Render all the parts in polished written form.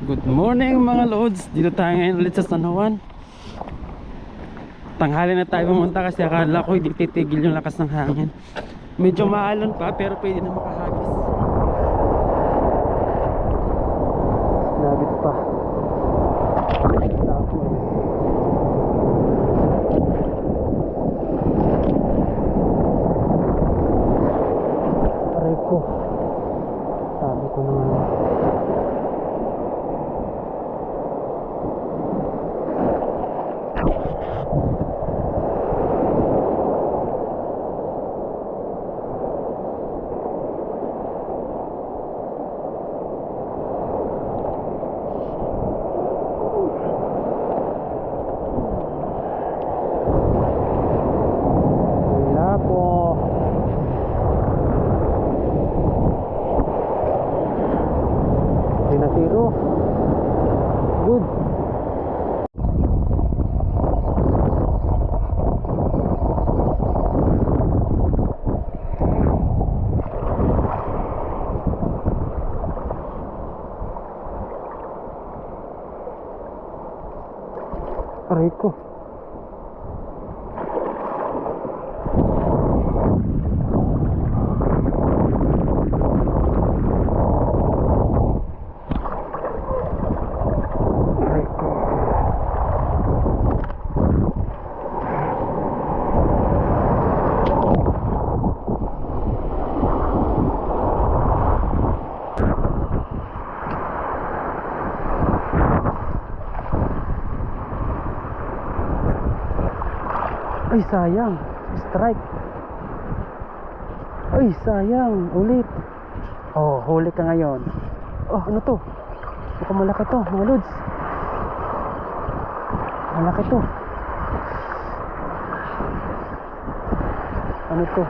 Good morning mga loads. Dito tayo ngayon ulit sa San Juan. Tanghali na tayo pumunta kasi akala ko hindi titigil yung lakas ng hangin. Medyo maalon pa pero pwede na makahagis. Labit pa. Aray ko. Sabi ko naman. Zero. Good. Aray ko. Ay sayang, strike. Ay sayang, ulit. Oh, huli ka ngayon. Oh, ano to? Mukhang malaki to mga lods. Malaki to. Ano to?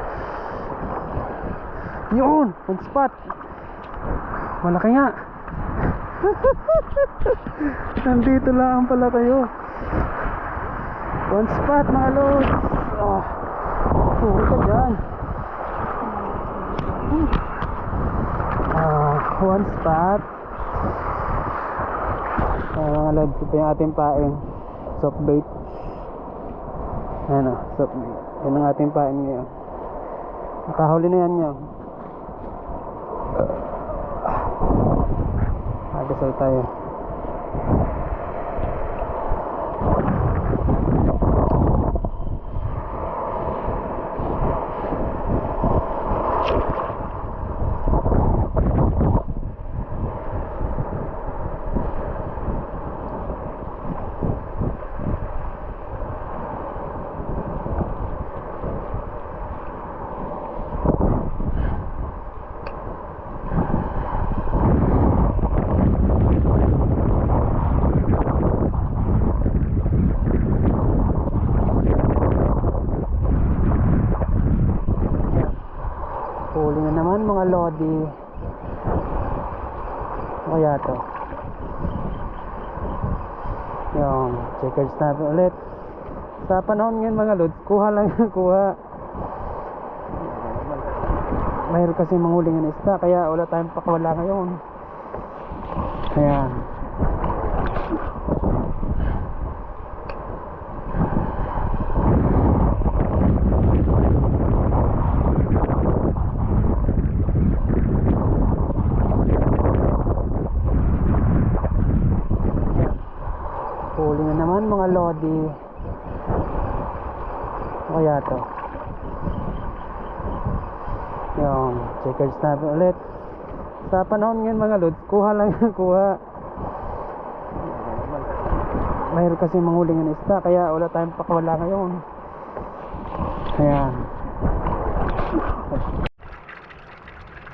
Yun, on spot. Malaki nga. Nandito lang pala kayo. One spot mga lods. Oh, huli ka dyan. One spot. Mga lods, ito yung ating paing soft bait. Ayan o, soft bait. Yan ang ating paing ngayon. Nakahuli na yan yan. Agasal tayo. Huli na naman mga lodi. Kaya to yung checkered snapper ulit. Sa panahon ngayon mga lods, kuha lang kuha. Mayroon kasi manghuli ng isda kaya wala tayong pakawala ngayon. Kaya huli na naman mga lodi. Kaya to yung checkered snapper ulit. Sa panahon ngayon mga lods, kuha lang kuha. Mayroon kasi manghuli ng isda kaya wala tayong pakawala ngayon. Kaya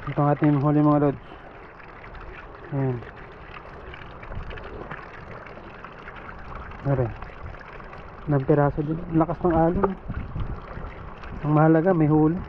ito ang ating huli mga lods. Ayan. Ayan. Ng piraso din. Lakas ng alon. Ang mahalaga may huli.